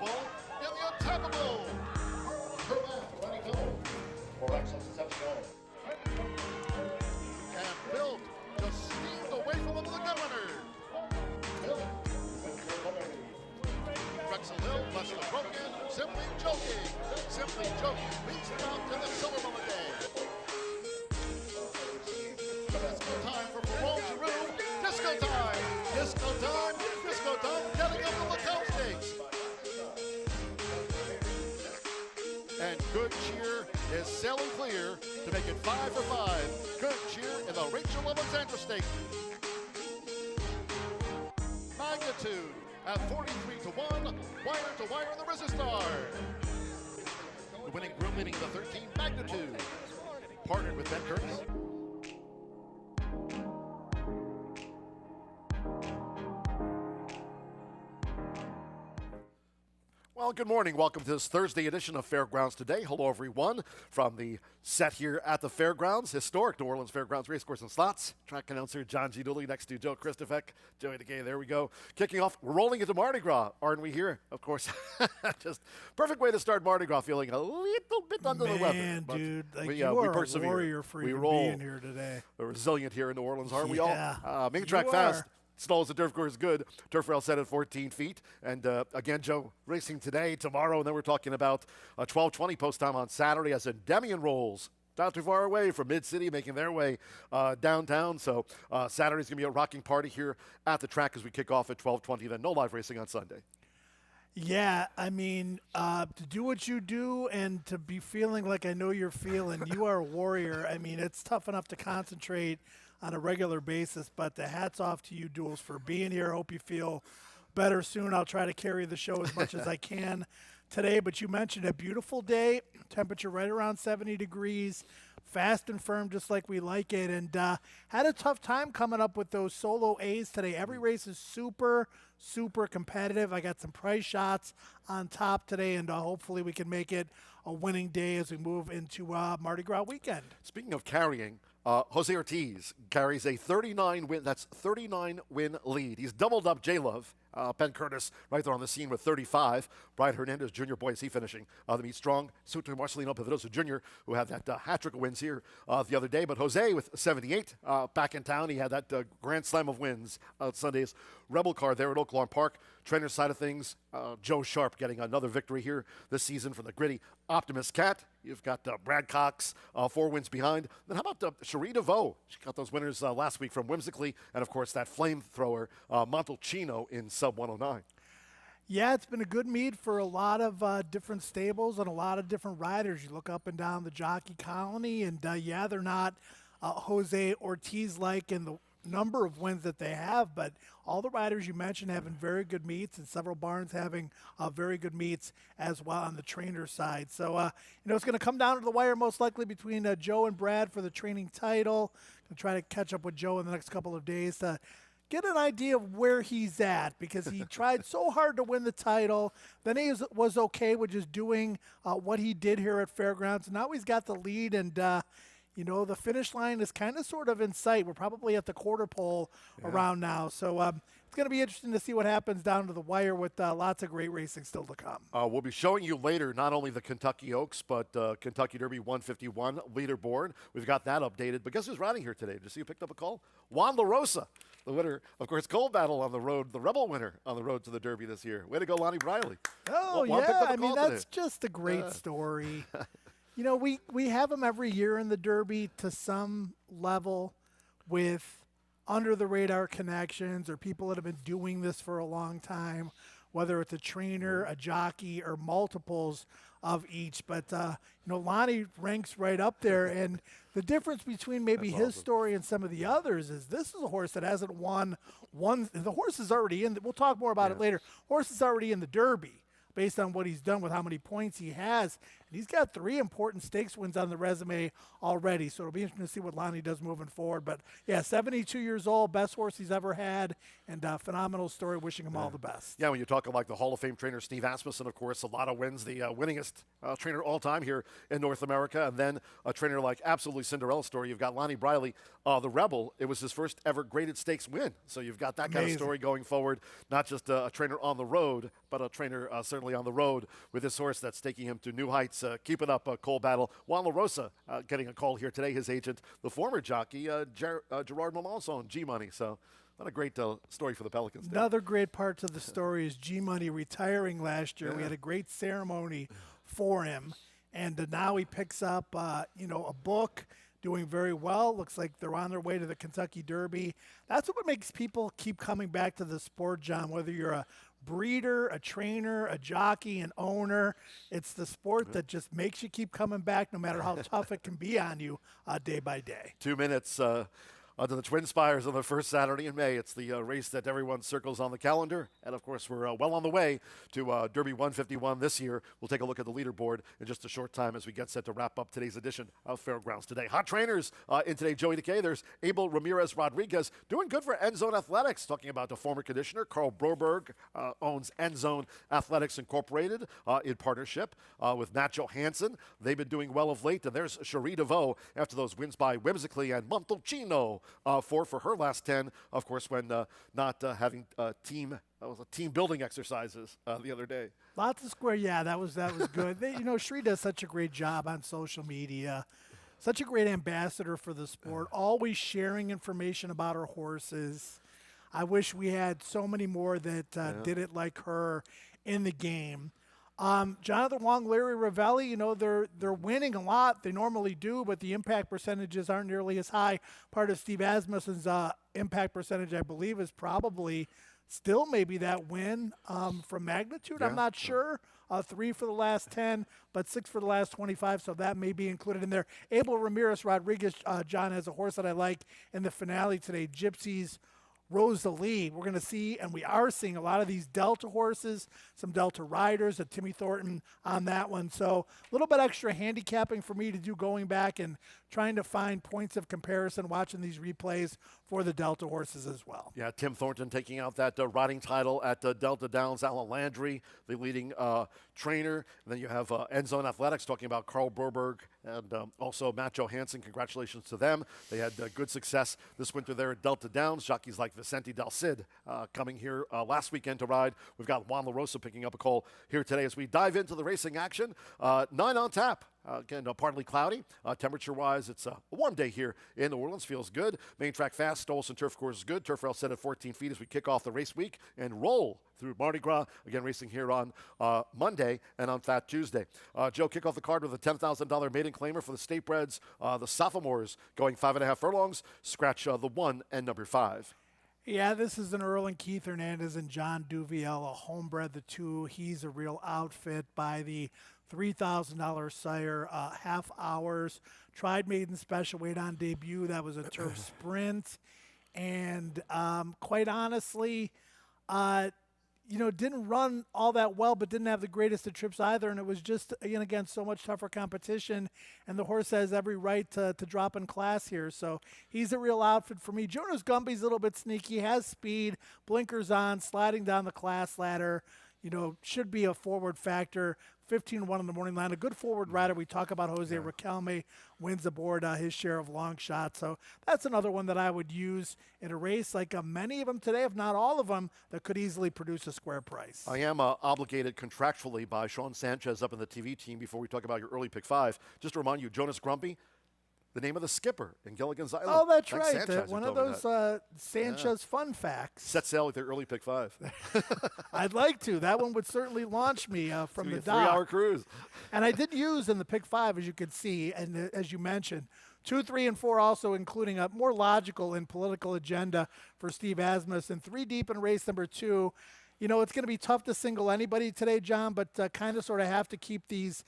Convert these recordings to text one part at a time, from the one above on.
unstoppable and the untappable. Her left, letting go for excellence exceptional. And Built just steamed away from one of the gun runners. Drexel Hill, less than broken, simply joking. Simply joking leads them out to the silver moment day. Disco time for Ferrol Giroux. Disco time! Disco time! Disco time! Getting up the lookout stakes. And Good Cheer is sailing clear to make it 5 for 5. Good Cheer in the Rachel Alexandra stake. Magnitude at 43 to 1. Wire to wire in the Resistar. The winning groom leading the 13 Magnitude. Partnered with Ben Curtis. Well, good morning. Welcome to this Thursday edition of Fairgrounds Today. Hello, everyone, from the set here at the Fairgrounds, historic New Orleans Fairgrounds Racecourse and Slots. Track announcer John G. Dooley next to Joe Christofek. Joey DeGay, there we go. Kicking off, we're rolling into Mardi Gras, aren't we here? Of course, just perfect way to start Mardi Gras, feeling a little bit under the weather. Man, dude, like we are persevere. A warrior for we even roll. being here today. We're resilient here in New Orleans, aren't we Yeah, all? Main track you fast. are. Snow as the turf course is good. Turf rail set at 14 feet. And again, Joe, racing today, tomorrow, and then we're talking about 12:20 post time on Saturday as Endymion rolls not too far away from Mid-City, making their way downtown. So Saturday's going to be a rocking party here at the track as we kick off at 12:20. Then no live racing on Sunday. Yeah, I mean, to do what you do and to be feeling like I know you're feeling, you are a warrior. I mean, it's tough enough to concentrate on a regular basis, but the hat's off to you, Duels, for being here. Hope you feel better soon. I'll try to carry the show as much as I can today, but you mentioned a beautiful day, temperature right around 70 degrees, fast and firm just like we like it, and had a tough time coming up with those solo A's today. Every race is super competitive. I got some price shots on top today, and hopefully we can make it a winning day as we move into Mardi Gras weekend. Speaking of carrying, Jose Ortiz carries a 39 win lead. He's doubled up J-Love. Ben Curtis right there on the scene with 35. Brian Hernandez Jr., boy, is he finishing the meet strong. So to Marcelino Pedrosa Jr., who had that hat trick of wins here the other day. But Jose with 78 back in town. He had that grand slam of wins Sunday's Rebel Car there at Oak Lawn Park. Trainer side of things, Joe Sharp getting another victory here this season from the gritty Optimus Cat. You've got Brad Cox, 4 wins behind. Then how about Cherie DeVoe? She got those winners last week from Whimsically. And, of course, that flamethrower, Montalcino in sub 109. Yeah, it's been a good meet for a lot of different stables and a lot of different riders. You look up and down the jockey colony, and, yeah, they're not Jose Ortiz-like in the number of wins that they have, but all the riders you mentioned having very good meets, and several barns having very good meets as well on the trainer side. So, it's going to come down to the wire most likely between Joe and Brad for the training title. Going to try to catch up with Joe in the next couple of days to get an idea of where he's at, because he tried so hard to win the title. Then he was okay with just doing what he did here at Fairgrounds. Now he's got the lead, and the finish line is kind of sort of in sight. We're probably at the quarter pole around now. So it's going to be interesting to see what happens down to the wire with lots of great racing still to come. We'll be showing you later not only the Kentucky Oaks, but Kentucky Derby 151 leaderboard. We've got that updated. But guess who's riding here today? Did you see who picked up a call? Juan La Rosa, the winner, of course, Gold Battle on the road, the Rebel winner on the road to the Derby this year. Way to go, Lonnie Briley. Oh, Juan picked yeah. up a I mean, call that's today. just a great story. We have them every year in the Derby to some level with under-the-radar connections or people that have been doing this for a long time, whether it's a trainer, a jockey, or multiples of each. But, Lonnie ranks right up there. And the difference between maybe his story and some of the others is this is a horse that hasn't won one. The horse is already in. We'll talk more about it later. Horse is already in the Derby, based on what he's done with how many points he has. And he's got 3 important stakes wins on the resume already, so it'll be interesting to see what Lonnie does moving forward. But, yeah, 72 years old, best horse he's ever had, and phenomenal story. Wishing him all the best. Yeah, when you talk like the Hall of Fame trainer Steve Asmussen, of course, a lot of wins, the winningest trainer all time here in North America, and then a trainer like absolutely Cinderella story. You've got Lonnie Briley, the Rebel. It was his first ever graded stakes win, so you've got that kind of story going forward. Not just a trainer on the road, but a trainer certainly on the road with this horse that's taking him to new heights. Keep it up, Cole Battle. Juan La Rosa getting a call here today. His agent, the former jockey, Gerard Melanson, G-Money. So. What a great story for the Pelicans. Another great part to the story is G-Money retiring last year. We had a great ceremony for him, and now he picks up, a book, doing very well. Looks like they're on their way to the Kentucky Derby. That's what makes people keep coming back to the sport, John, whether you're a breeder, a trainer, a jockey, an owner. It's the sport that just makes you keep coming back no matter how tough it can be on you day by day. 2 minutes. To the Twin Spires on the first Saturday in May. It's the race that everyone circles on the calendar. And, of course, we're well on the way to Derby 151 this year. We'll take a look at the leaderboard in just a short time as we get set to wrap up today's edition of Fairgrounds Today. Hot trainers in today, Joey DeKay. There's Abel Ramirez Rodriguez doing good for End Zone Athletics. Talking about the former conditioner, Carl Broberg, owns End Zone Athletics Incorporated in partnership with Matt Johansson. They've been doing well of late. And there's Cherie DeVoe after those wins by Whimsically and Montalcino. 4 for her last 10, of course, when not having team building exercises the other day. Lots of square, yeah, that was good. Cherie does such a great job on social media, such a great ambassador for the sport, always sharing information about her horses. I wish we had so many more that did it like her in the game. Jonathan Wong, Larry Ravelli, they're winning a lot. They normally do, but the impact percentages aren't nearly as high. Part of Steve Asmussen's impact percentage, I believe, is probably still maybe that win from Magnitude. Yeah. I'm not sure. 3 for the last 10, but 6 for the last 25, so that may be included in there. Abel Ramirez Rodriguez, John, has a horse that I like in the finale today, Gypsy's Rosalie. We're going to see, and we are seeing a lot of these Delta horses, some Delta riders, Timmy Thornton on that one. So a little bit extra handicapping for me to do going back and trying to find points of comparison, watching these replays for the Delta horses as well. Yeah, Tim Thornton taking out that riding title at Delta Downs. Alan Landry, the leading trainer. And then you have End Zone Athletics talking about Carl Broberg and also Matt Johansson. Congratulations to them. They had good success this winter there at Delta Downs. Jockeys like Vicente Del Cid coming here last weekend to ride. We've got Juan La Rosa picking up a call here today as we dive into the racing action. 9 on tap. Again, partly cloudy. Temperature-wise, it's a warm day here in New Orleans. Feels good. Main track fast. Stolson Turf Course is good. Turf rail set at 14 feet as we kick off the race week and roll through Mardi Gras. Again, racing here on Monday and on Fat Tuesday. Joe, kick off the card with a $10,000 maiden claimer for the State Breds. The sophomores going 5.5 furlongs. Scratch the 1 and number 5. Yeah, this is an Earl and Keith Hernandez and John Duviel, a homebred, the two. He's a real outfit by the $3,000 sire, half hours. Tried maiden special weight on debut. That was a turf sprint. And quite honestly, didn't run all that well, but didn't have the greatest of trips either. And it was just, again, so much tougher competition. And the horse has every right to drop in class here. So he's a real outfit for me. Jonas Gumby's a little bit sneaky, has speed, blinkers on, sliding down the class ladder. Should be a forward factor. 15-1 in the morning line. A good forward rider. We talk about Jose Riquelme wins aboard his share of long shots. So that's another one that I would use in a race like many of them today, if not all of them, that could easily produce a square price. I am obligated contractually by Sean Sanchez up in the TV team before we talk about your early pick 5. Just to remind you, Jonas Grumpy, the name of the skipper in Gilligan's Island. Oh, that's Thanks, right. Sanchez, One of those Sanchez fun facts. Set sail with your early pick 5. I'd like to. That one would certainly launch me from the dock. 3-hour cruise. And I did use in the pick 5, as you could see, and as you mentioned, 2, 3, and 4 also including a more logical and political agenda for Steve Asmus. And 3 deep in race number 2. It's going to be tough to single anybody today, John, but kind of sort of have to keep these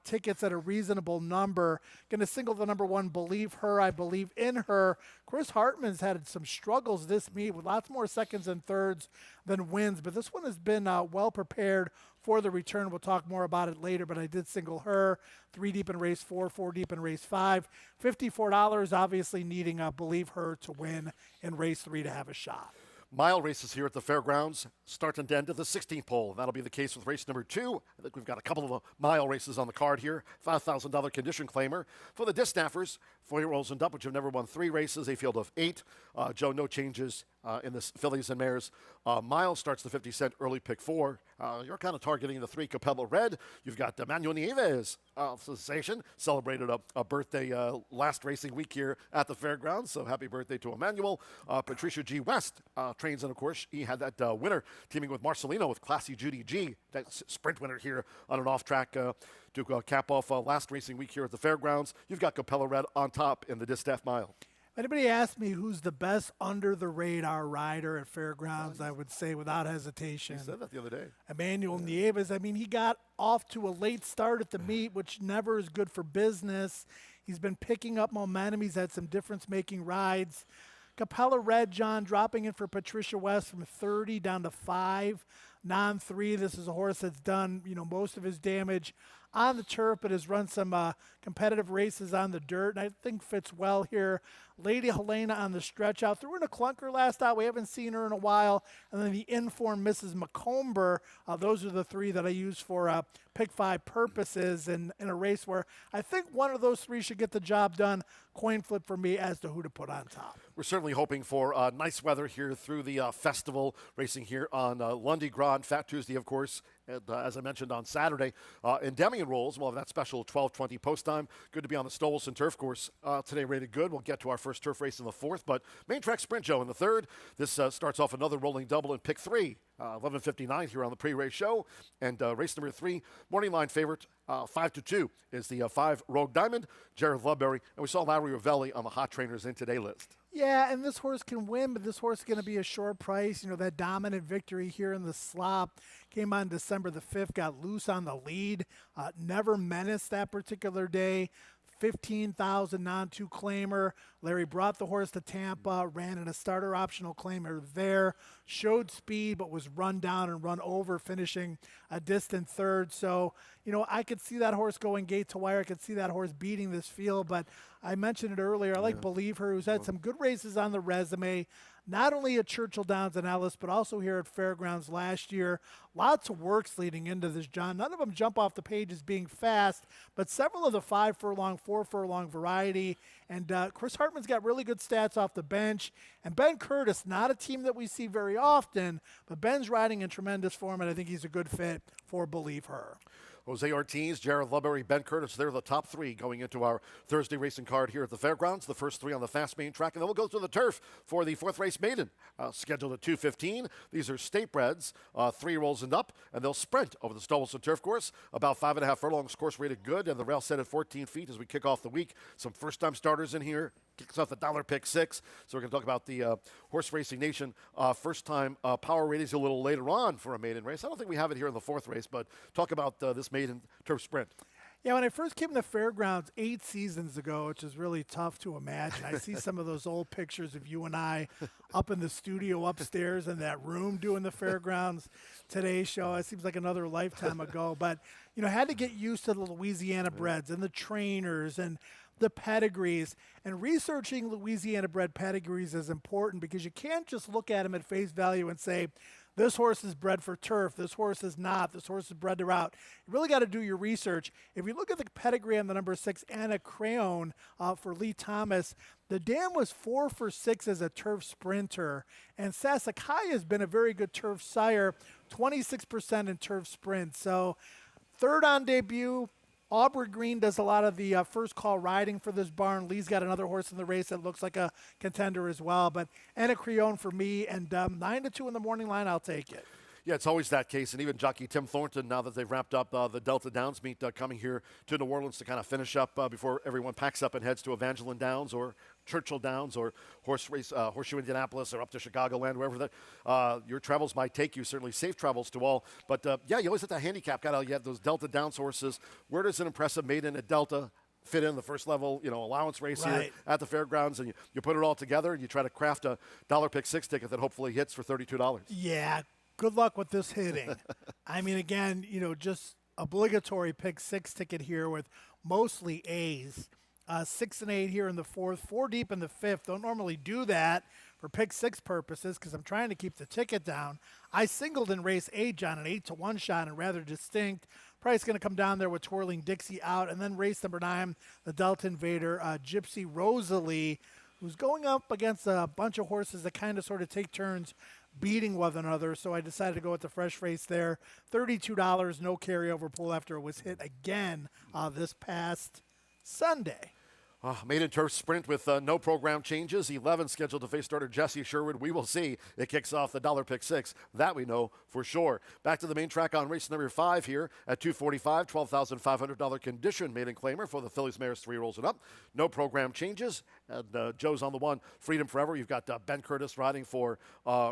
tickets at a reasonable number. Going to single the number 1, Believe Her, I Believe in Her. Chris Hartman's had some struggles this meet with lots more seconds and thirds than wins, but this one has been well prepared for the return. We'll talk more about it later, but I did single her. 3 deep in race 4, 4 deep in race 5. $54, obviously needing Believe Her to win in race 3 to have a shot. Mile races here at the fairgrounds start and end at the 16th pole. That'll be the case with race number 2. I think we've got a couple of mile races on the card here. $5,000 condition claimer. For the disc staffers, 4-year-olds and up, which have never won 3 races, a field of 8. Joe, no changes in the fillies and mares. Mile starts the 50 cent early pick 4. You're kind of targeting the 3 Capella Red. You've got Manuel Nieves, sensation, celebrated a birthday last racing week here at the fairgrounds. So happy birthday to Emmanuel. Patricia G. West trains, and of course, he had that winner teaming with Marcelino with Classy Judy G. That sprint winner here on an off-track to cap off last racing week here at the fairgrounds. You've got Capella Red on top in the distaff mile. Anybody asked me who's the best under-the-radar rider at fairgrounds, I would say without hesitation. You said that the other day. Emmanuel Nieves. I mean, he got off to a late start at the meet, which never is good for business. He's been picking up momentum. He's had some difference-making rides. Capella Red, John, dropping in for Patricia West from 30 down to 5. Non-3. This is a horse that's done, most of his damage on the turf, but has run some competitive races on the dirt, and I think fits well here. Lady Helena on the stretch out. Threw in a clunker last out. We haven't seen her in a while. And then the informed Mrs. McComber. Those are the 3 that I use for pick 5 purposes in a race where I think one of those 3 should get the job done. Coin flip for me as to who to put on top. We're certainly hoping for nice weather here through the festival racing here on Lundy Gras, Fat Tuesday, of course. And, as I mentioned on Saturday, Endymion rolls. We'll have that special 12:20 post time. Good to be on the Stolson turf course today, rated good. We'll get to our first turf race in the 4th, but main track sprint, Joe, in the 3rd. This starts off another rolling double in pick 3. 11:59 here on the pre-race show. And race number 3, morning line favorite, 5-2 is the 5 Rogue Diamond, Jared Ludberry. And we saw Larry Ravelli on the hot trainers in today list. Yeah, and this horse can win, but this horse is going to be a short price. That dominant victory here in the slop came on December the 5th, got loose on the lead, never menaced that particular day. 15,000 non-2 claimer. Larry brought the horse to Tampa, ran in a starter optional claimer there, showed speed, but was run down and run over, finishing a distant 3rd. So, I could see that horse going gate to wire. I could see that horse beating this field, but I mentioned it earlier. I like Believe Her, who's had some good races on the resume, not only at Churchill Downs and Ellis, but also here at Fairgrounds last year. Lots of works leading into this, John. None of them jump off the page as being fast, but several of the 5 furlong, 4 furlong variety. And Chris Hartman's got really good stats off the bench. And Ben Curtis, not a team that we see very often, but Ben's riding in tremendous form, and I think he's a good fit for Believe Her. Jose Ortiz, Jared Ludberry, Ben Curtis, they're the top 3 going into our Thursday racing card here at the fairgrounds. The first 3 on the fast main track, and then we'll go to the turf for the 4th race maiden, scheduled at 2:15. These are state breds, 3-year-olds and up, and they'll sprint over the Stolson turf course, about 5.5 furlongs, course rated good, and the rail set at 14 feet as we kick off the week. Some first-time starters in here. Kicks off the dollar pick 6. So we're going to talk about the Horse Racing Nation first-time power ratings a little later on for a maiden race. I don't think we have it here in the 4th race, but talk about this maiden turf sprint. Yeah, when I first came to Fairgrounds 8 seasons ago, which is really tough to imagine, I see some of those old pictures of you and I up in the studio upstairs in that room doing the Fairgrounds Today show. It seems like another lifetime ago, but I had to get used to the Louisiana breds and the trainers and the pedigrees, and researching Louisiana bred pedigrees is important because you can't just look at them at face value and say, this horse is bred for turf, this horse is not, this horse is bred to route. You really got to do your research. If you look at the pedigree on the number 6, Anna Crayon for Lee Thomas, the dam was 4 for 6 as a turf sprinter, and Sasakai has been a very good turf sire, 26% in turf sprint. So 3rd on debut. Aubrey Green does a lot of the first call riding for this barn. Lee's got another horse in the race that looks like a contender as well. But Anna Creone for me, and 9-2 in the morning line, I'll take it. Yeah, it's always that case. And even jockey Tim Thornton, now that they've wrapped up the Delta Downs meet, coming here to New Orleans to kind of finish up before everyone packs up and heads to Evangeline Downs or Churchill Downs or Horseshoe Indianapolis or up to Chicagoland, wherever that your travels might take you. Certainly safe travels to all. But, yeah, you always have to handicap. You have those Delta Downs horses. Where does an impressive maiden at Delta fit in the first level, allowance race here at the fairgrounds, and you put it all together and you try to craft a dollar pick 6 ticket that hopefully hits for $32. Yeah, Good luck with this hitting. I mean, again, just obligatory pick six ticket here with mostly A's. 6 and 8 here in the fourth, four deep in the fifth. Don't normally do that for pick six purposes because I'm trying to keep the ticket down. I singled in race 8, John, an 8-1 shot and rather distinct. Price going to come down there with Twirling Dixie out. And then race number 9, the Delta Invader, Gypsy Rosalie, who's going up against a bunch of horses that kind of sort of take turns beating one another. So I decided to go with the fresh race there. $32, no carryover pull after it was hit again this past Sunday. Maiden turf sprint with no program changes. 11 scheduled to face starter Jesse Sherwood. We will see. It kicks off the dollar pick six. That we know for sure. Back to the main track on race number 5 here at 245. $12,500 condition maiden claimer for the Fillies Mares 3 rolls and up. No program changes. And Joe's on the one. Freedom Forever. You've got Ben Curtis riding for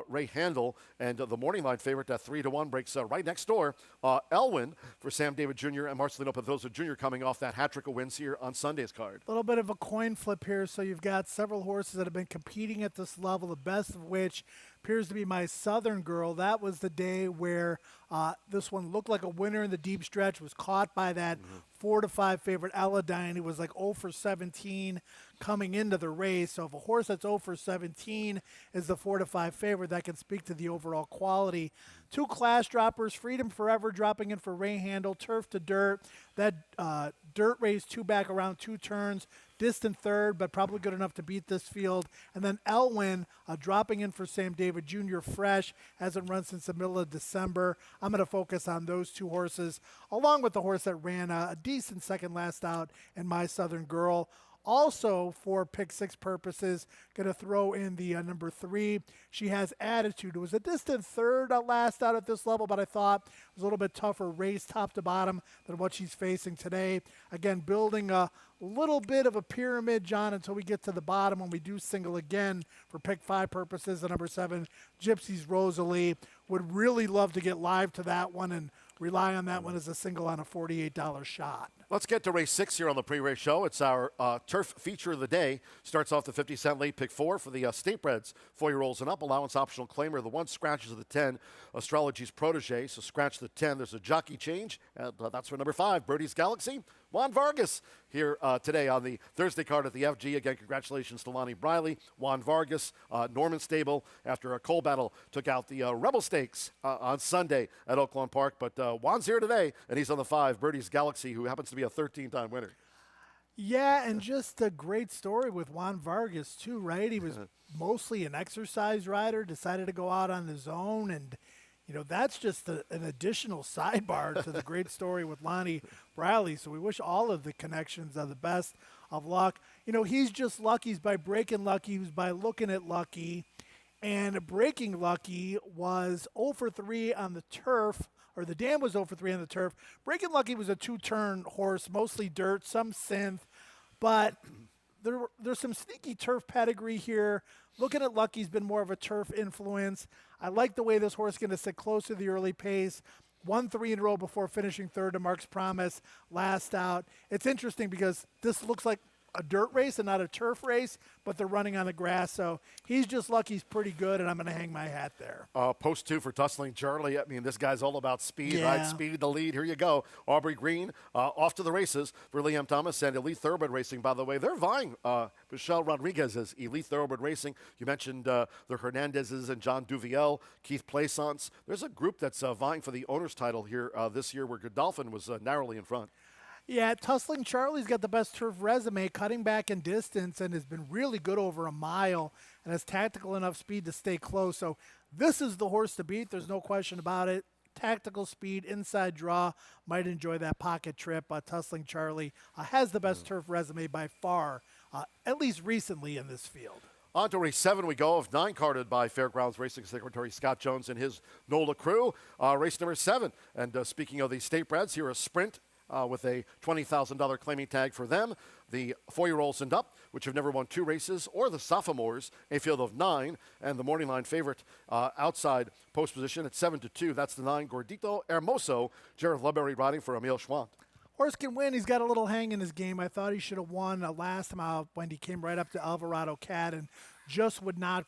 Ray Handel. And the morning line favorite at 3-1 breaks right next door. Elwin for Sam David Jr. and Marcelino Pedrosa Jr. coming off that hat trick of wins here on Sunday's card. A little bit of a coin flip here. So you've got several horses that have been competing at this level, the best of which appears to be My Southern Girl. That was the day where this one looked like a winner in the deep stretch, was caught by that 4-5 favorite Eladine, who was like 0 for 17 coming into the race. So if a horse that's 0 for 17 is the 4-5 favorite, that can speak to the overall quality. 2 class droppers, Freedom Forever dropping in for Ray Handel, Turf to Dirt. That dirt race 2 back around 2 turns, distant third, but probably good enough to beat this field. And then Elwin dropping in for Sam David Jr. fresh, hasn't run since the middle of December. I'm going to focus on those 2 horses, along with the horse that ran a decent second last out in My Southern Girl. Also, for pick six purposes, going to throw in the number 3. She Has Attitude. It was a distant third last out at this level, but I thought it was a little bit tougher race top to bottom than what she's facing today. Again, building a little bit of a pyramid, John, until we get to the bottom when we do single again for pick 5 purposes. The number 7, Gypsy's Rosalie. Would really love to get live to that one and rely on that one as a single on a $48 shot. Let's get to race 6 here on the pre-race show. It's our turf feature of the day. Starts off the 50-cent late pick 4 for the State Breds, 4-year-olds and up. Allowance optional claimer. The 1 scratches of the 10, Astrology's protege. So scratch the 10. There's a jockey change. And that's for number 5, Birdie's Galaxy. Juan Vargas here today on the Thursday card at the FG. Again, congratulations to Lonnie Briley. Juan Vargas, Norman Stable, after a coal battle, took out the Rebel Stakes on Sunday at Oaklawn Park. But Juan's here today, and he's on the 5, Birdie's Galaxy, who happens to be a 13-time winner. Yeah, and just a great story with Juan Vargas, too, right? He was mostly an exercise rider, decided to go out on his own, and that's just an additional sidebar to the great story with Lonnie Briley. So we wish all of the connections the best of luck. He's just lucky. He's by breaking lucky. He's by looking at lucky. And breaking lucky was 0 for 3 on the turf, or the dam was 0 for 3 on the turf. Breaking lucky was a 2-turn horse, mostly dirt, some synth. But there's some sneaky turf pedigree here. Looking at Lucky's been more of a turf influence. I like the way this horse is going to sit close to the early pace. 1 3 in a row before finishing third to Mark's Promise last out. It's interesting because this looks like a dirt race and not a turf race, but they're running on the grass. So he's just lucky he's pretty good, and I'm going to hang my hat there. Post 2 for Tussling Charlie. I mean, this guy's all about speed, right? Speed, the lead. Here you go. Aubrey Green off to the races for Liam Thomas and Elite Thoroughbred Racing. By the way, they're vying. Michelle Rodriguez's Elite Thoroughbred Racing. You mentioned the Hernandezes and John Duviel, Keith Plaisance. There's a group that's vying for the owner's title here this year where Godolphin was narrowly in front. Yeah, Tussling Charlie's got the best turf resume, cutting back in distance, and has been really good over a mile and has tactical enough speed to stay close. So this is the horse to beat. There's no question about it. Tactical speed, inside draw, might enjoy that pocket trip. Tussling Charlie has the best turf resume by far, at least recently in this field. On to race 7 we go, of 9 carded by Fairgrounds Racing Secretary Scott Jones and his NOLA crew. Race number 7. And speaking of the State Breds, here a sprint with a $20,000 claiming tag for them. The 4-year-olds and up, which have never won 2 races, or the sophomores, a field of 9, and the morning line favorite outside post position at 7-2. That's the 9, Gordito Hermoso, Jared Leberry riding for Emile Schwant. Horse can win. He's got a little hang in his game. I thought he should have won last time out when he came right up to Alvarado Cat and just would not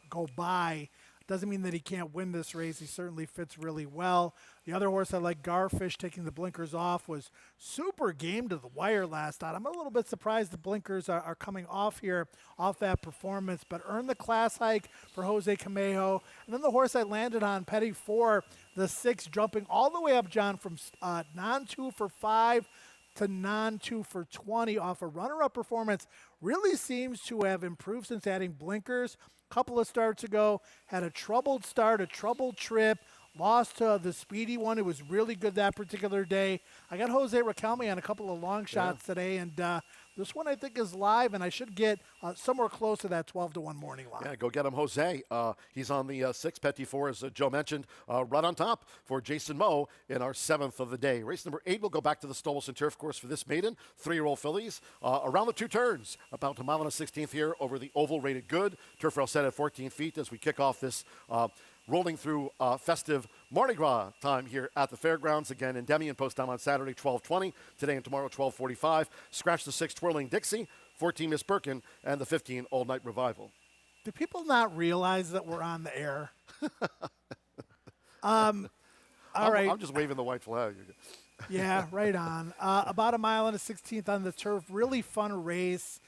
go by Doesn't mean that he can't win this race. He certainly fits really well. The other horse I like, Garfish, taking the blinkers off, was super game to the wire last out. I'm a little bit surprised the blinkers are coming off here, off that performance, but earned the class hike for Jose Camejo. And then the horse I landed on, Petty 4, the 6, jumping all the way up, John, from non-2 for 5 to non-2 for 20 off a runner-up performance. Really seems to have improved since adding blinkers. Couple of starts ago, had a troubled start, a troubled trip, lost to the speedy one. It was really good that particular day. I got Jose Riquelme on a couple of long shots today, and this one I think is live, and I should get somewhere close to that 12-1 morning line. Yeah, go get him, Jose. He's on the 6, Petit 4, as Joe mentioned, right on top for Jason Moe in our 7th of the day. Race number 8 will go back to the Stolelson Turf Course for this maiden. 3-year-old fillies around the 2 turns, about a mile and a 16th here over the oval, rated good. Turf rail set at 14 feet as we kick off this rolling through festive Mardi Gras time here at the fairgrounds. Again, Endymion post time on Saturday, 12:20. Today and tomorrow, 12:45. Scratch the 6, Twirling Dixie. 14, Miss Birkin. And the 15, All Night Revival. Do people not realize that we're on the air? All right. I'm just waving the white flag. Yeah, right on. About a mile and a 16th on the turf. Really fun race.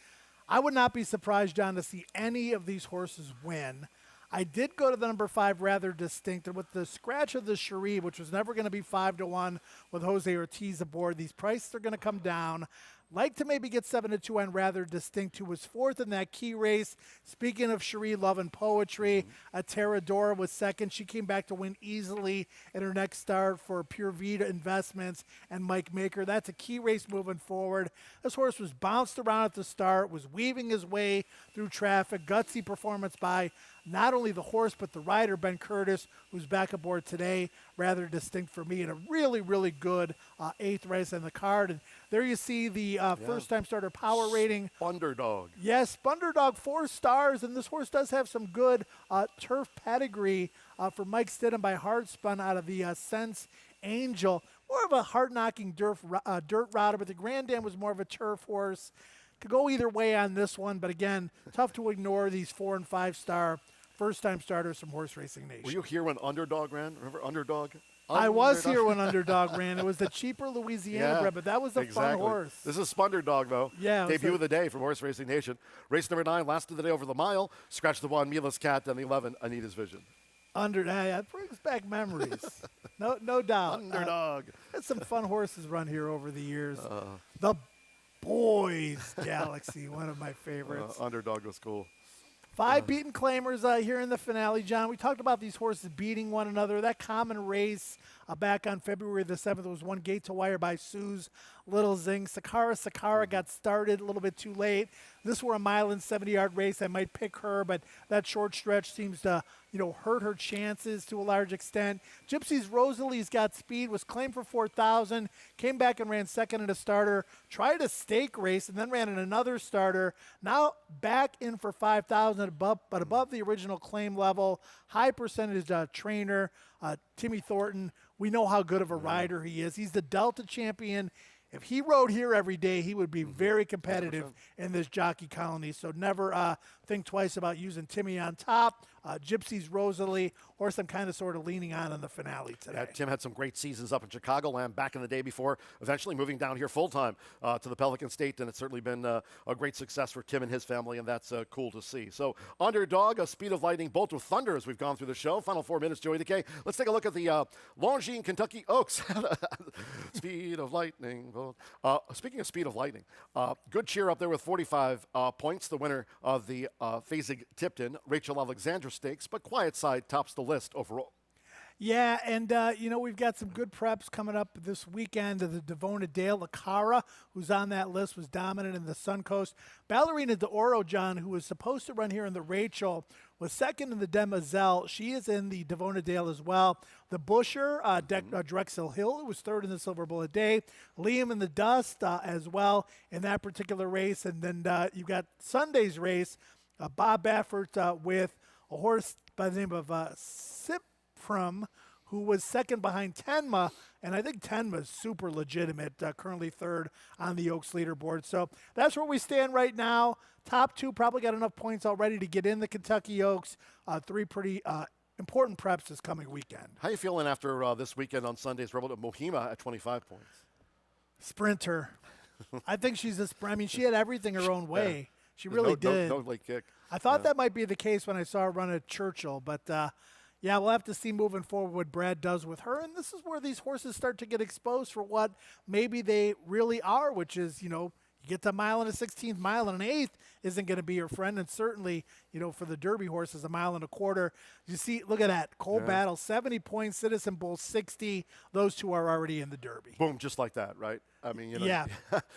I would not be surprised, John, to see any of these horses win. I did go to the number 5, Rather Distinct, and with the scratch of the Cherie, which was never going to be 5-1 with Jose Ortiz aboard, these prices are going to come down. Like to maybe get 7-2 on Rather Distinct, who was 4th in that key race. Speaking of Cherie, Love and Poetry, Terradora was 2nd. She came back to win easily in her next start for Pure Vita Investments and Mike Maker. That's a key race moving forward. This horse was bounced around at the start, was weaving his way through traffic. Gutsy performance by not only the horse, but the rider, Ben Curtis, who's back aboard today. Rather Distinct for me, and a really, really good 8th race on the card. And there you see the first-time starter power rating. Underdog. Yes, Underdog, 4 stars, and this horse does have some good turf pedigree for Mike Stidham by Hard Spun out of the Sense Angel. More of a hard-knocking dirt router, but the Grand Dam was more of a turf horse. Could go either way on this one, but again, tough to ignore these 4- and 5-star first-time starters from Horse Racing Nation. Were you here when Underdog ran? Remember Underdog? I was here when Underdog ran. It was the cheaper Louisiana bred, but that was a fun horse. This is Spunderdog, though. Yeah. Debut of the day from Horse Racing Nation. Race number 9, last of the day over the mile. Scratch the 1, Mila's Cat, and the 11, Anita's Vision. That brings back memories. No doubt. Underdog. Had some fun horses run here over the years. The Boys Galaxy, one of my favorites. Underdog was cool. 5 beaten claimers here in the finale, John. We talked about these horses beating one another. That common race back on February the 7th was won gate to wire by Sue's Little Zing. Sakara got started a little bit too late. This were a mile and 70-yard race. I might pick her, but that short stretch seems to, hurt her chances to a large extent. Gypsy's Rosalie's got speed, was claimed for 4,000, came back and ran 2nd in a starter, tried a stake race, and then ran in another starter. Now back in for 5,000, but above the original claim level. High percentage trainer, Timmy Thornton. We know how good of a rider he is. He's the Delta champion. If he rode here every day, he would be very competitive 100%. In this jockey colony. So never think twice about using Timmy on top. Gypsy's Rosalie, horse I'm kind of sort of leaning on in the finale today. Yeah, Tim had some great seasons up in Chicagoland back in the day before eventually moving down here full-time to the Pelican State, and it's certainly been a great success for Tim and his family, and that's cool to see. So Underdog, a Speed of Lightning, Bolt with Thunder as we've gone through the show. Final 4 minutes, Joey Decay. Let's take a look at the Longines Kentucky Oaks. Speed of Lightning. Speaking of Speed of Lightning, good cheer up there with 45 points. The winner of the Fasig-Tipton, Rachel Alexander Stakes, but Quiet Side tops the list overall. Yeah, and, we've got some good preps coming up this weekend. The Devona Dale Lacara, who's on that list, was dominant in the Suncoast. Ballerina d'Oro, John, who was supposed to run here in the Rachel, was 2nd in the Demoiselle. She is in the Devona Dale as well. The Busher, Drexel Hill, who was 3rd in the Silver Bullet Day. Liam in the Dust as well in that particular race. And then you've got Sunday's race, Bob Baffert with a horse by the name of Siprum, who was 2nd behind Tenma, and I think Tenma's super legitimate, currently 3rd on the Oaks leaderboard. So that's where we stand right now. Top 2 probably got enough points already to get in the Kentucky Oaks. 3 pretty important preps this coming weekend. How you feeling after this weekend on Sunday's Rebel at Mohima at 25 points? Sprinter. I think she's a sprint. I mean, she had everything her own way. She really did. No late kick. I thought that might be the case when I saw her run at Churchill, but yeah, we'll have to see moving forward what Brad does with her. And this is where these horses start to get exposed for what maybe they really are, which is, you get to a mile and a 16th, mile and an eighth isn't going to be your friend. And certainly, for the Derby horses, a mile and a quarter. You see, look at that. Cold Battle, 70 points, Citizen Bull, 60. Those two are already in the Derby. Boom, just like that, right? I mean, Yeah,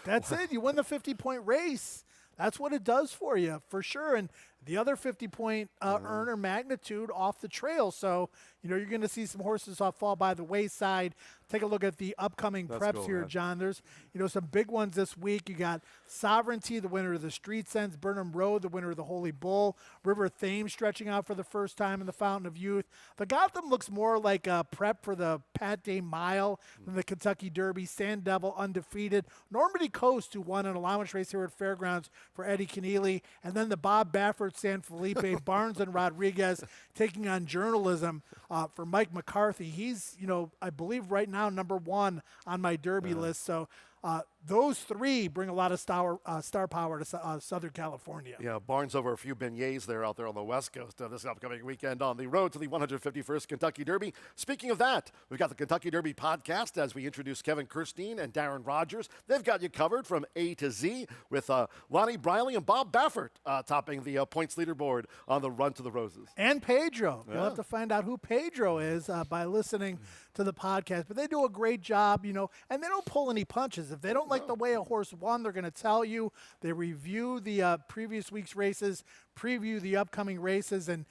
that's it. You win the 50-point race. That's what it does for you, for sure. And the other 50-point earner magnitude off the trail. So, you're going to see some horses fall by the wayside. Take a look at the upcoming preps here, John. There's, some big ones this week. You got Sovereignty, the winner of the Street Sense. Burnham Road, the winner of the Holy Bull. River Thames stretching out for the first time in the Fountain of Youth. The Gotham looks more like a prep for the Pat Day Mile than the Kentucky Derby. Sand Devil, undefeated. Normandy Coast, who won an allowance race here at Fairgrounds for Eddie Keneally. And then the Bob Baffert, San Felipe, Barnes and Rodriguez taking on Journalism for Mike McCarthy. He's, I believe right now #1 on my Derby list. So those three bring a lot of star power to Southern California. Yeah, Barnes over a few beignets there out there on the West Coast this upcoming weekend on the road to the 151st Kentucky Derby. Speaking of that, we've got the Kentucky Derby podcast as we introduce Kevin Kirstein and Darren Rogers. They've got you covered from A to Z with Lonnie Briley and Bob Baffert topping the points leaderboard on the Run to the Roses. And Pedro. You'll have to find out who Pedro is by listening to the podcast. But they do a great job, and they don't pull any punches. If they don't like the way a horse won, they're going to tell you. They review the previous week's races, preview the upcoming races, and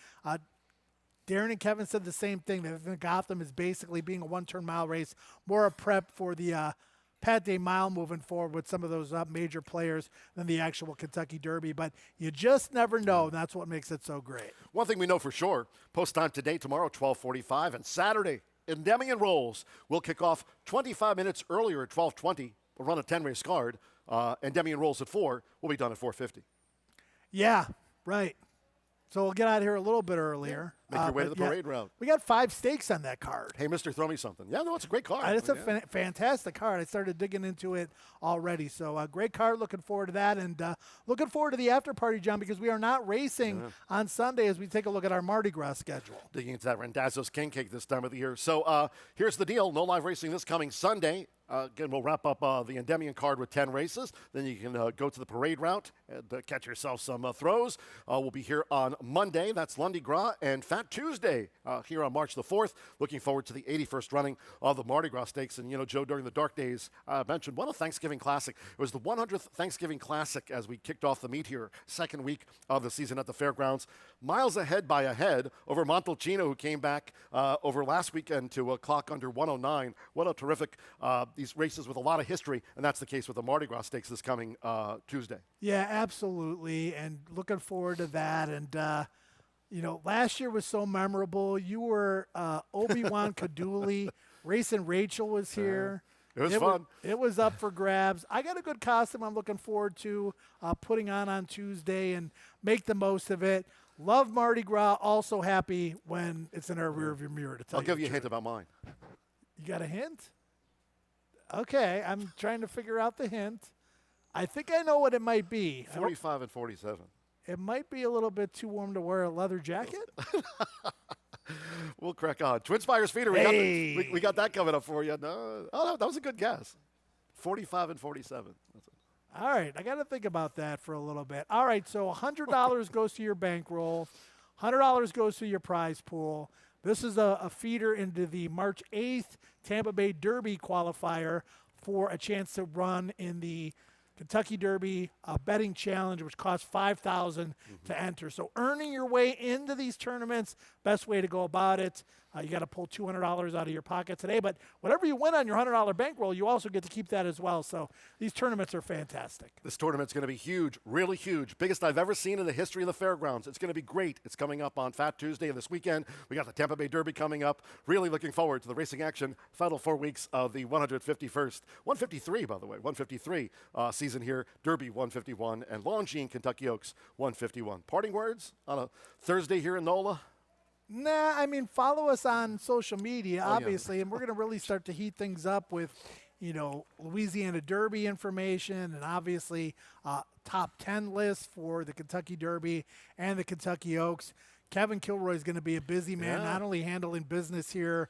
Darren and Kevin said the same thing. They think Gotham is basically being a one-turn mile race, more a prep for the Pat Day Mile moving forward with some of those major players than the actual Kentucky Derby. But you just never know, and that's what makes it so great. One thing we know for sure, post time today, tomorrow, 12:45, and Saturday, Endymion Rolls will kick off 25 minutes earlier at 12:20. We'll run a 10-race card. Endymion Rolls at 4. We'll be done at 4:50. Yeah, right. So we'll get out of here a little bit earlier. Make your way to the parade route. We got 5 stakes on that card. Hey, mister, throw me something. Yeah, no, it's a great card. It's a fantastic card. I started digging into it already. So great card. Looking forward to that. And looking forward to the after party, John, because we are not racing on Sunday as we take a look at our Mardi Gras schedule. Digging into that Randazzo's King Cake this time of the year. So here's the deal. No live racing this coming Sunday. Again, we'll wrap up the Endymion card with 10 races. Then you can go to the parade route and catch yourself some throws. We'll be here on Monday. That's Lundi Gras and Fat Tuesday here on March the 4th. Looking forward to the 81st running of the Mardi Gras Stakes. And, Joe, during the dark days, I mentioned what a Thanksgiving Classic. It was the 100th Thanksgiving Classic as we kicked off the meet here, second week of the season at the fairgrounds. Miles ahead by a head over Montalcino, who came back over last weekend to clock under 109. What a terrific these races with a lot of history, and that's the case with the Mardi Gras Stakes this coming Tuesday. Yeah, absolutely, and looking forward to that. And, last year was so memorable. You were Obi-Wan Kaduli. Racing Rachel was here. It was fun. It was up for grabs. I got a good costume I'm looking forward to putting on Tuesday and make the most of it. Love Mardi Gras. Also happy when it's in our rearview mirror to tell you. I'll give you a hint about mine. You got a hint? Okay, I'm trying to figure out the hint. I think I know what it might be. 45 and 47. It might be a little bit too warm to wear a leather jacket. We'll crack on. Twin Spires Feeder, we got that coming up for you. No, that was a good guess. 45 and 47. That's it. All right, I got to think about that for a little bit. All right, so $100 goes to your bankroll. $100 goes to your prize pool. This is a feeder into the March 8th Tampa Bay Derby qualifier for a chance to run in the Kentucky Derby betting challenge, which costs $5,000 to enter. So earning your way into these tournaments, best way to go about it. You got to pull $200 out of your pocket today. But whatever you win on your $100 bankroll, you also get to keep that as well. So these tournaments are fantastic. This tournament's going to be huge, really huge. Biggest I've ever seen in the history of the fairgrounds. It's going to be great. It's coming up on Fat Tuesday this weekend. We got the Tampa Bay Derby coming up. Really looking forward to the racing action. Final 4 weeks of the 151st, 153, by the way, 153 season here. Derby 151 and Longines, Kentucky Oaks 151. Parting words on a Thursday here in NOLA? Nah, I mean, follow us on social media, Oh, yeah. obviously, and we're going to really start to heat things up with, Louisiana Derby information and obviously top 10 lists for the Kentucky Derby and the Kentucky Oaks. Kevin Kilroy is going to be a busy man, Yeah. not only handling business here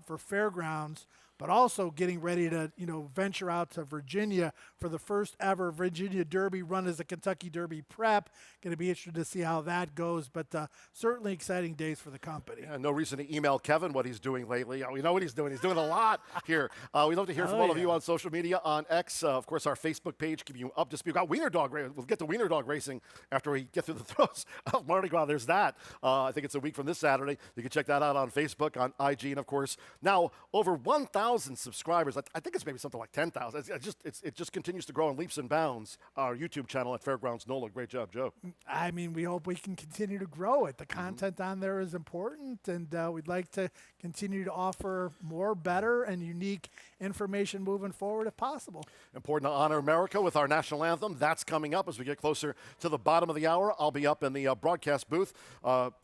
for Fairgrounds, but also getting ready to, venture out to Virginia for the first ever Virginia Derby run as a Kentucky Derby prep. Going to be interested to see how that goes, but certainly exciting days for the company. Yeah, no reason to email Kevin what he's doing lately. We know what he's doing. He's doing a lot here. We'd love to hear from all of you on social media, on X, of course, our Facebook page, keeping you up to speed. We've got Wiener Dog racing. We'll get to Wiener Dog racing after we get through the throes of Mardi Gras. There's that. I think it's a week from this Saturday. You can check that out on Facebook, on IG, and of course, now over 1,000 subscribers. I think it's maybe something like 10,000. It just continues to grow in leaps and bounds. Our YouTube channel at Fairgrounds NOLA. Great job, Joe. I mean, we hope we can continue to grow it. The content on there is important, and we'd like to continue to offer more, better, and unique information moving forward if possible. Important to honor America with our national anthem. That's coming up as we get closer to the bottom of the hour. I'll be up in the broadcast booth trying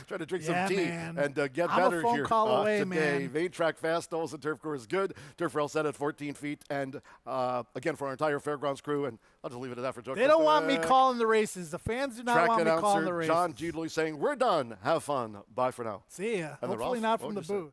to drink some tea and get I'm better a phone here call away, today. man. Main track fast, Knowles and turf course good. Turf rail set at 14 feet. And again, for our entire Fairgrounds crew, and I'll just leave it at that for Joe. They don't want me calling the races. The fans do not track want me calling announcer the races. John Giudley saying, "We're done. Have fun. Bye for now." See ya. And then Hopefully Ralph, not what from would the you say? booth.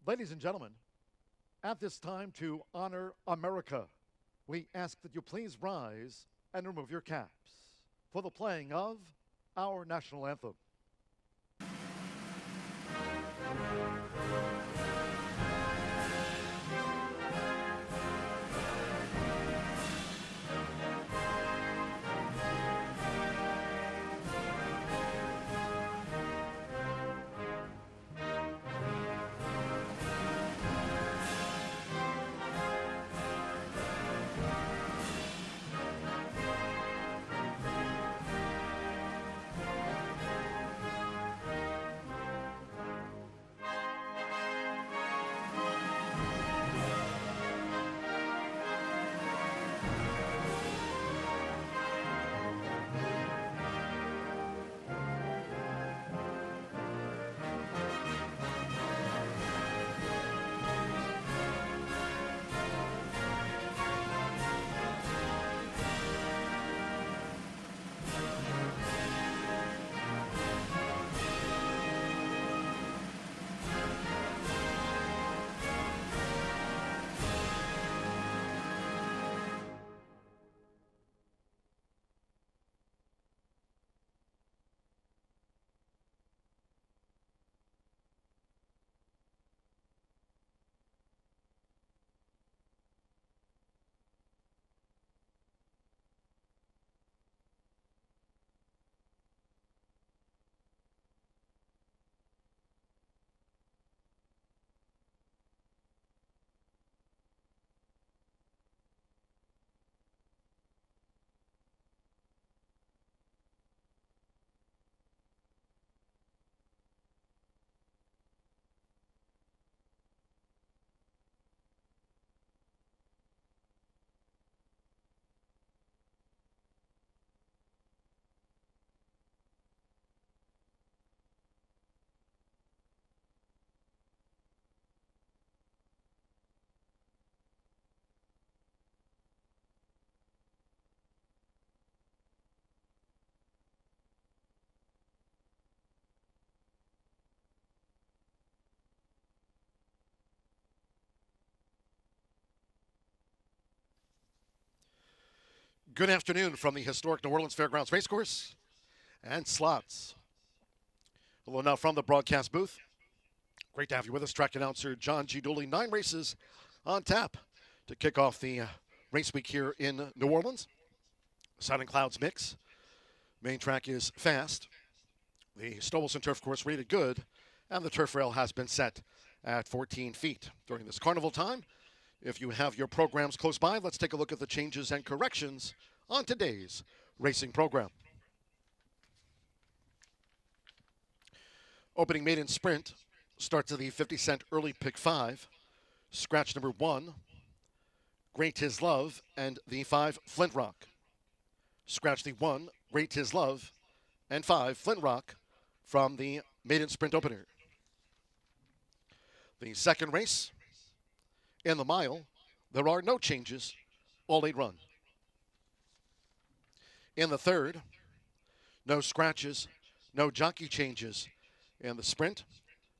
Ladies and gentlemen, at this time to honor America, we ask that you please rise and remove your caps for the playing of our national anthem. Good afternoon from the historic New Orleans Fairgrounds Racecourse and Slots. Hello now from the broadcast booth. Great to have you with us. Track announcer John G. Dooley. 9 races on tap to kick off the race week here in New Orleans. Sun and Clouds mix. Main track is fast. The Stolson Turf Course rated good, and the turf rail has been set at 14 feet. During this carnival time, if you have your programs close by, let's take a look at the changes and corrections on today's racing program. Opening maiden sprint starts at the 50-cent early pick 5. Scratch number 1, Great His Love, and the 5, Flint Rock. Scratch the 1, Great His Love, and 5, Flint Rock from the maiden sprint opener. The second race, in the mile, there are no changes, all 8 run. In the third, no scratches, no jockey changes. In the sprint,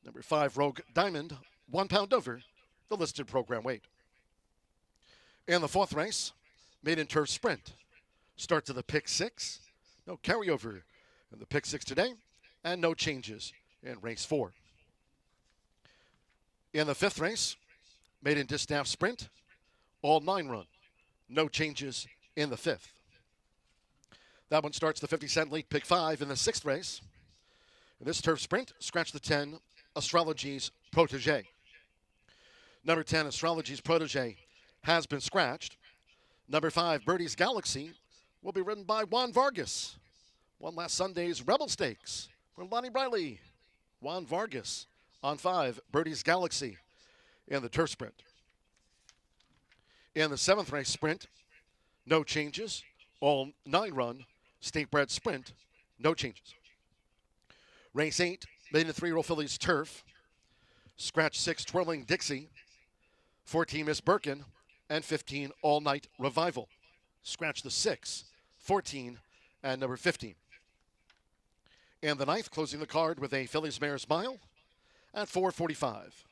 number 5, Rogue Diamond, 1 pound over the listed program weight. In the fourth race, maiden turf sprint, starts at the pick 6, no carryover in the pick 6 today, and no changes in race 4. In the fifth race, maiden distaff sprint, all 9 run, no changes in the fifth. That one starts the 50-cent late pick 5 in the sixth race. In this turf sprint, scratch the 10, Astrology's Protege. Number 10, Astrology's Protege, has been scratched. Number 5, Birdie's Galaxy, will be ridden by Juan Vargas. Won last Sunday's Rebel Stakes from Lonnie Briley. Juan Vargas on 5, Birdie's Galaxy in the turf sprint. In the seventh race sprint, no changes, all 9 run, state bred sprint, no changes. Race 8, maiden 3-year-old fillies turf. Scratch 6, Twirling Dixie. 14, Miss Birkin. And 15, All Night Revival. Scratch the 6, 14, and number 15. And the ninth, closing the card with a fillies mare's mile at 4:45.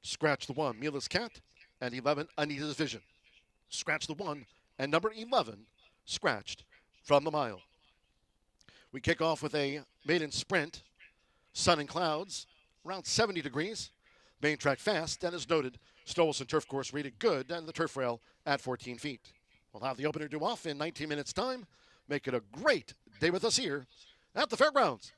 Scratch the 1, Mila's Cat. And 11, Anita's Vision. Scratch the 1, and number 11, scratched from the mile. We kick off with a maiden sprint. Sun and Clouds, around 70 degrees. Main track fast, and as noted, Stolson Turf Course rated good, and the turf rail at 14 feet. We'll have the opener due off in 19 minutes' time. Make it a great day with us here at the fairgrounds.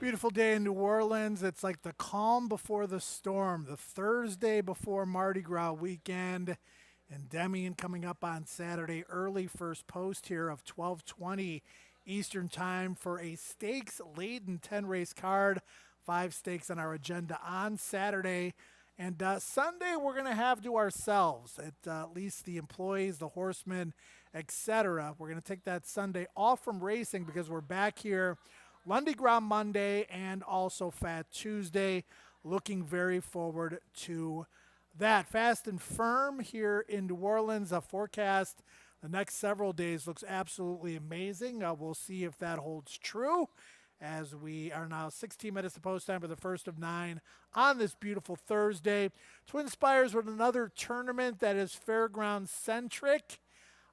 Beautiful day in New Orleans. It's like the calm before the storm, the Thursday before Mardi Gras weekend. Endymion coming up on Saturday, early first post here of 12:20 Eastern Time for a stakes-laden 10-race card. 5 stakes on our agenda on Saturday. And Sunday we're going to have to ourselves, at least the employees, the horsemen, etc. We're going to take that Sunday off from racing because we're back here Lundi Gras Monday and also Fat Tuesday. Looking very forward to that. Fast and firm here in New Orleans. A forecast the next several days looks absolutely amazing. We'll see if that holds true as we are now 16 minutes to post time for the first of 9 on this beautiful Thursday. Twin Spires with another tournament that is fairground centric.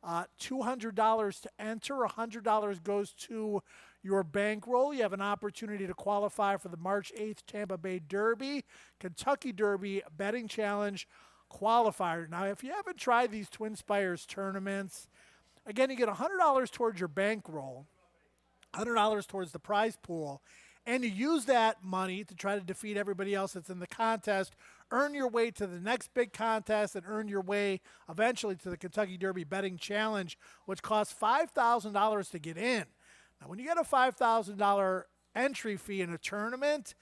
$200 to enter. $100 goes to your bankroll. You have an opportunity to qualify for the March 8th Tampa Bay Derby, Kentucky Derby Betting Challenge qualifier. Now, if you haven't tried these Twin Spires tournaments, again, you get $100 towards your bankroll, $100 towards the prize pool, and you use that money to try to defeat everybody else that's in the contest, earn your way to the next big contest, and earn your way eventually to the Kentucky Derby Betting Challenge, which costs $5,000 to get in. Now, when you get a $5,000 entry fee in a tournament,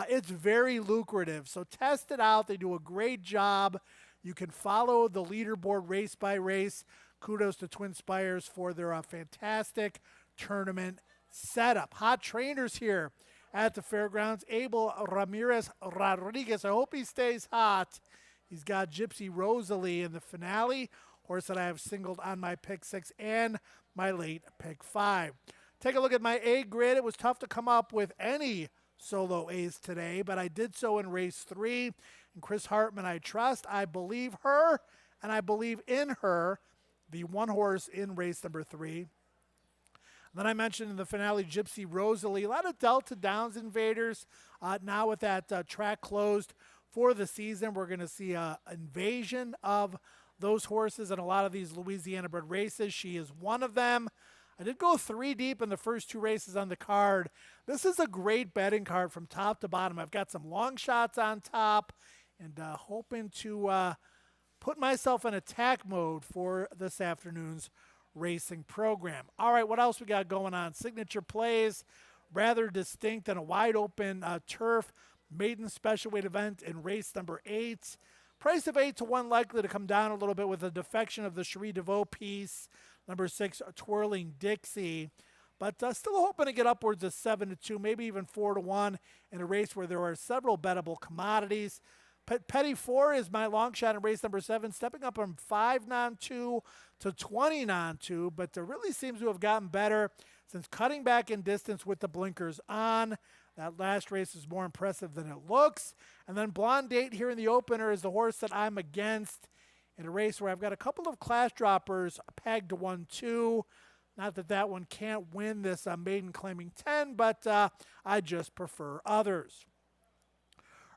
it's very lucrative. So test it out. They do a great job. You can follow the leaderboard race by race. Kudos to Twin Spires for their fantastic tournament setup. Hot trainers here at the fairgrounds. Abel Ramirez Rodriguez. I hope he stays hot. He's got Gypsy Rosalie in the finale, horse that I have singled on my pick 6 and my late pick 5. Take a look at my A grid. It was tough to come up with any solo A's today, but I did so in race 3. And Chris Hartman, I trust. I believe her, and I believe in her, the one horse in race number 3. Then I mentioned in the finale, Gypsy Rosalie. A lot of Delta Downs invaders. Now with that track closed for the season, we're going to see an invasion of those horses in a lot of these Louisiana-bred races. She is one of them. I did go 3 deep in the first 2 races on the card. This is a great betting card from top to bottom. I've got some long shots on top and hoping to put myself in attack mode for this afternoon's racing program. All right, what else we got going on? Signature plays, rather distinct and a wide open turf maiden special weight event in race number 8. Price of 8 to 1 likely to come down a little bit with a defection of the Cherie DeVoe piece. Number 6, Twirling Dixie. But still hoping to get upwards of 7 to 2, maybe even 4 to 1 in a race where there are several bettable commodities. Petty 4 is my long shot in race number 7, stepping up from 5 non-2 to 20 non-2, but it really seems to have gotten better since cutting back in distance with the blinkers on. That last race is more impressive than it looks. And then Blonde Date here in the opener is the horse that I'm against in a race where I've got a couple of class droppers pegged to 1-2. Not that that one can't win this maiden claiming 10, but I just prefer others.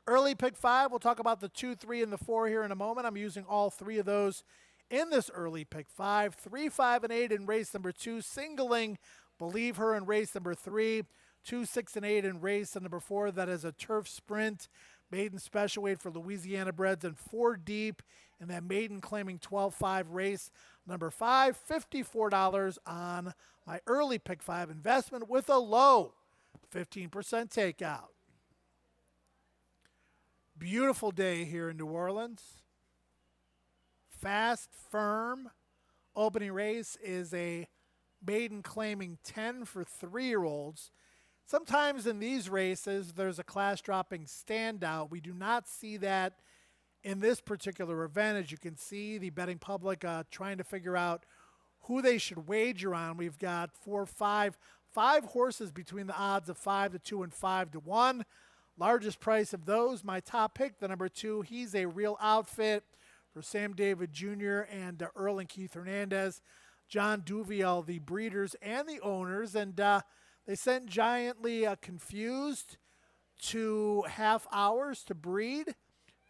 Early pick 5, we'll talk about the 2, 3, and the 4 here in a moment. I'm using all 3 of those in this early pick 5. 3, 5, and 8 in race number 2. Singling Believe Her in race number 3. 2, 6, and 8 in race number 4. That is a turf sprint. Maiden special weight for Louisiana breds and 4 deep in that maiden claiming 12-5 race number 5. $54 on my early pick 5 investment with a low 15% takeout. Beautiful day here in New Orleans. Fast, firm. Opening race is a maiden claiming 10 for 3-year-olds. Sometimes in these races, there's a class-dropping standout. We do not see that in this particular event. As you can see, the betting public trying to figure out who they should wager on. We've got 5 horses between the odds of 5 to 2 and 5 to 1. Largest price of those, my top pick, the number 2. He's a real outfit for Sam David Jr. and Earl and Keith Hernandez. John Duviel, the breeders and the owners, and they sent Giantly Confused to half hours to breed.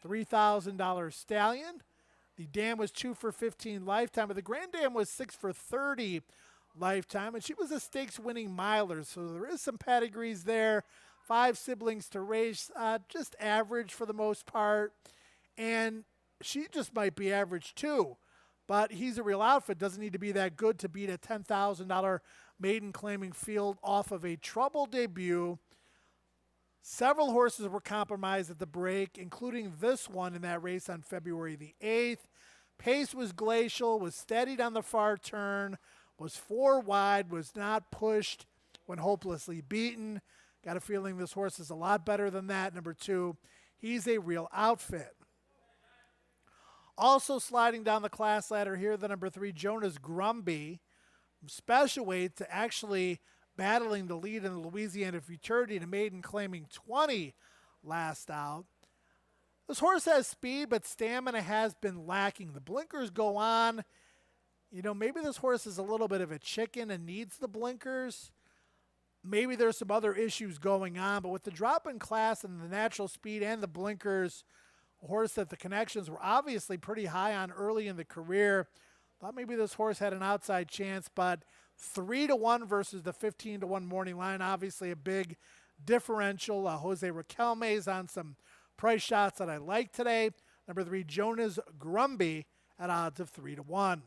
$3,000 stallion. The dam was 2 for 15 lifetime, but the Grand Dam was 6 for 30 lifetime, and she was a stakes winning miler, so there is some pedigrees there. 5 siblings to race, just average for the most part. And she just might be average too. But he's a real outfit. Doesn't need to be that good to beat a $10,000 maiden claiming field off of a trouble debut. Several horses were compromised at the break, including this one in that race on February the 8th. Pace was glacial, was steadied on the far turn, was 4 wide, was not pushed when hopelessly beaten. Got a feeling this horse is a lot better than that. Number 2, he's a real outfit. Also sliding down the class ladder here, the number 3, Jonas Grumby, from special weight to actually battling the lead in the Louisiana Futurity to maiden claiming 20 last out. This horse has speed, but stamina has been lacking. The blinkers go on. You know, maybe this horse is a little bit of a chicken and needs the blinkers. Maybe there's some other issues going on, but with the drop in class and the natural speed and the blinkers, a horse that the connections were obviously pretty high on early in the career, thought maybe this horse had an outside chance, but 3-1 versus the 15-1 morning line. Obviously a big differential. Jose Riquelme is on some price shots that I like today. Number 3, Jonas Grumby at odds of 3-1.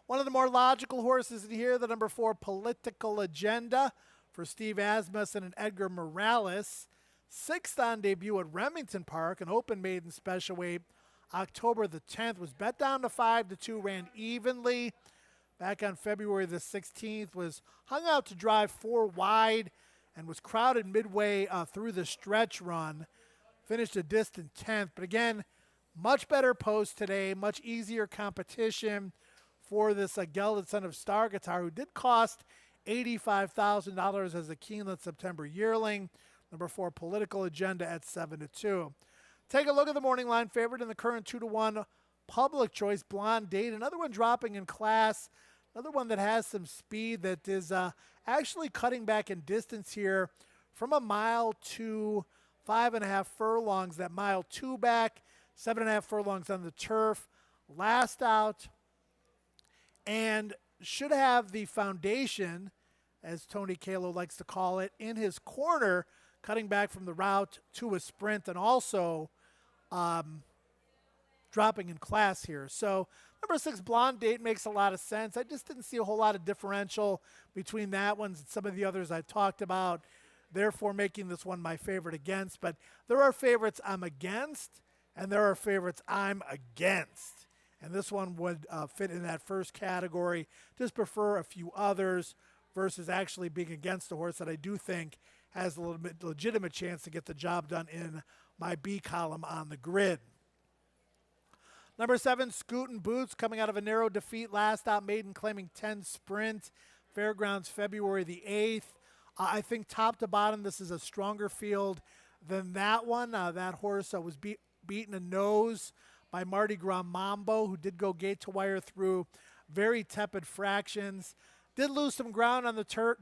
One of the more logical horses in here, the number 4, Political Agenda for Steve Asmussen and Edgar Morales. 6th on debut at Remington Park, an open maiden special weight. October the 10th, was bet down to 5-2, ran evenly. Back on February the 16th, was hung out to drive 4 wide and was crowded midway through the stretch run. Finished a distant 10th, but again, much better post today, much easier competition for this gelded son of Star Guitar, who did cost $85,000 as a Keeneland September yearling. Number 4, Political Agenda at 7-2. Take a look at the morning line favorite in the current 2-1 Public Choice, Blonde Date. Another one dropping in class. Another one that has some speed that is actually cutting back in distance here from a mile to 5.5 furlongs. That mile 2 back, 7.5 furlongs on the turf. Last out, and should have the foundation, as Tony Kalo likes to call it, in his corner, cutting back from the route to a sprint, and also dropping in class here. So number 6, Blonde Date, makes a lot of sense. I just didn't see a whole lot of differential between that one and some of the others I've talked about, therefore making this one my favorite against. But there are favorites I'm against, and there are favorites I'm against. And this one would fit in that first category. Just prefer a few others versus actually being against a horse that I do think has a little bit legitimate chance to get the job done in my B column on the grid. Number 7, Scootin' Boots, coming out of a narrow defeat last out, maiden claiming 10 sprint. Fairgrounds February the 8th. I think top to bottom, this is a stronger field than that one. That horse was beaten a nose by Mardi Gras Mambo, who did go gate to wire through very tepid fractions. Did lose some ground on the turn